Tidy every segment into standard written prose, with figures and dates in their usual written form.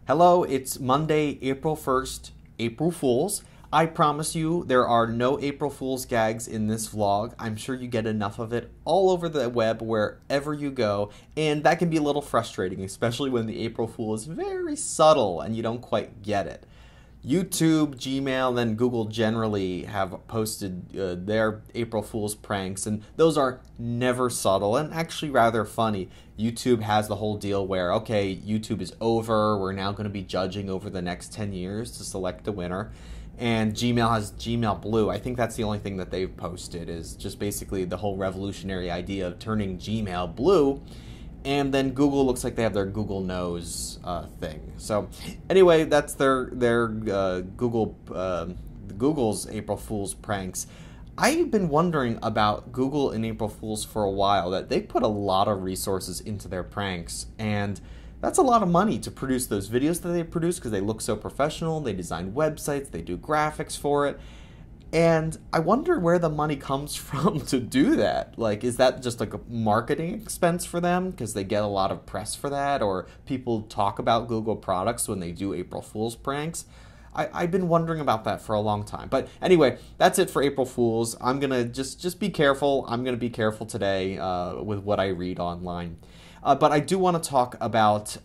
Hello, it's Monday, April 1st, April Fools. I promise you there are no April Fool's gags in this vlog. I'm sure you get enough of it all over the web wherever you go, and that can be a little frustrating, especially when the April Fool is very subtle and you don't quite get it. YouTube, Gmail, and Google generally have posted their April Fool's pranks, and those are never subtle and actually rather funny. YouTube has the whole deal where, okay, YouTube is over, we're now going to be judging over the next 10 years to select the winner. And Gmail has Gmail Blue. I think that's the only thing that they've posted, is just basically the whole revolutionary idea of turning Gmail blue. And then Google looks like they have their Google Knows thing. So anyway, that's their Google's April Fool's pranks. I've been wondering about Google and April Fool's for a while, that they put a lot of resources into their pranks, and that's a lot of money to produce those videos that they produce because they look so professional. They design websites, they do graphics for it. And I wonder where the money comes from to do that. Like, is that just like a marketing expense for them because they get a lot of press for that, or people talk about Google products when they do April Fool's pranks? I've been wondering about that for a long time. But anyway, that's it for April Fools. I'm going to just be careful. I'm going to be careful today with what I read online. But I do want to talk about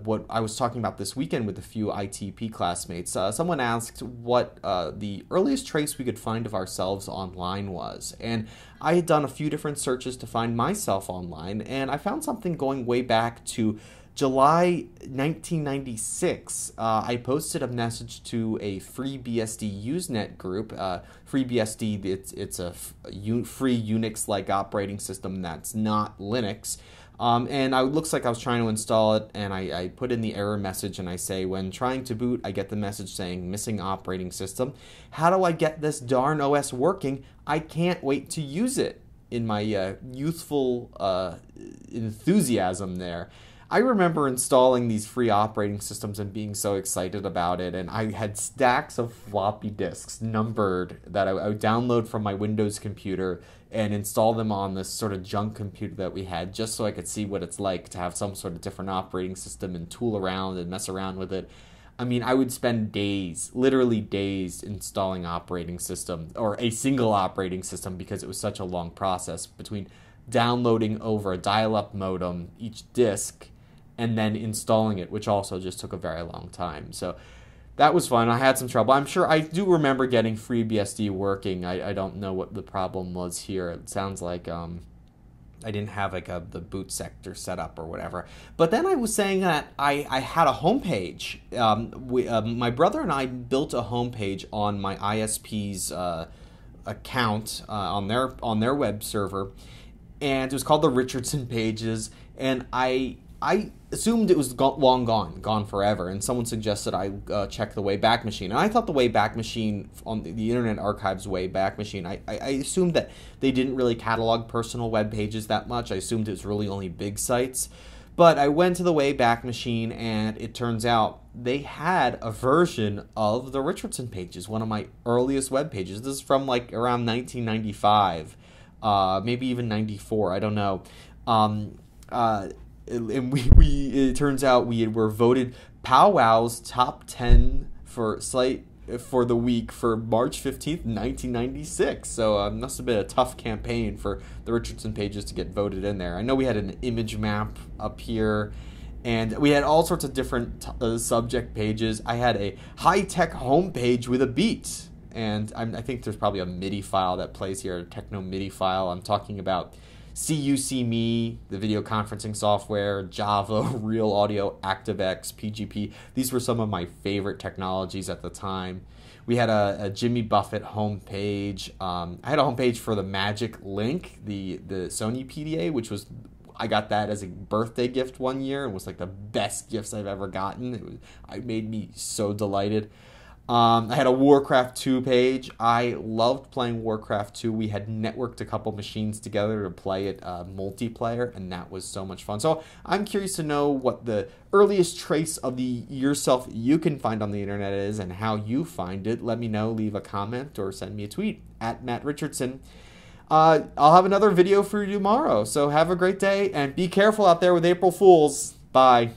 what I was talking about this weekend with a few ITP classmates. Someone asked what the earliest trace we could find of ourselves online was. And I had done a few different searches to find myself online, and I found something going way back to July 1996. I posted a message to a FreeBSD Usenet group. FreeBSD, it's a free Unix-like operating system that's not Linux. And it looks like I was trying to install it, and I put in the error message, and I say, when trying to boot, I get the message saying missing operating system. How do I get this darn OS working? I can't wait to use it, in my youthful enthusiasm there. I remember installing these free operating systems and being so excited about it, and I had stacks of floppy disks numbered that I would download from my Windows computer and install them on this sort of junk computer that we had, just so I could see what it's like to have some sort of different operating system and tool around and mess around with it. I mean, I would spend days, literally days, installing operating system, or a single operating system, because it was such a long process between downloading over a dial-up modem each disk and then installing it, which also just took a very long time. So that was fun. I had some trouble. I'm sure I do remember getting FreeBSD working. I don't know what the problem was here. It sounds like I didn't have like the boot sector set up or whatever. But then I was saying that I had a homepage. My brother and I built a homepage on my ISP's account on their web server, and it was called the Richardson Pages. And I assumed it was long gone forever, and someone suggested I check the Wayback Machine. And I thought the Wayback Machine, on the Internet Archive's Wayback Machine, I assumed that they didn't really catalog personal web pages that much. I assumed it was really only big sites. But I went to the Wayback Machine, and it turns out they had a version of the Richardson Pages, one of my earliest web pages. This is from like around 1995, maybe even 94, I don't know. And it turns out we were voted Powwow's top 10 for the week for March 15th, 1996. So it must have been a tough campaign for the Richardson Pages to get voted in there. I know we had an image map up here, and we had all sorts of different subject pages. I had a high-tech homepage with a beat, and I think there's probably a MIDI file that plays here, a techno MIDI file. I'm talking about CUCME, the video conferencing software, Java, Real Audio, ActiveX, PGP. These were some of my favorite technologies at the time. We had a Jimmy Buffett homepage. I had a homepage for the Magic Link, the Sony PDA, which was, I got that as a birthday gift one year. It was like the best gifts I've ever gotten. It made me so delighted. I had a Warcraft 2 page. I loved playing Warcraft 2. We had networked a couple machines together to play it multiplayer, and that was so much fun. So I'm curious to know what the earliest trace of the yourself you can find on the internet is and how you find it. Let me know. Leave a comment or send me a tweet at Matt Richardson. I'll have another video for you tomorrow. So have a great day, and be careful out there with April Fools. Bye.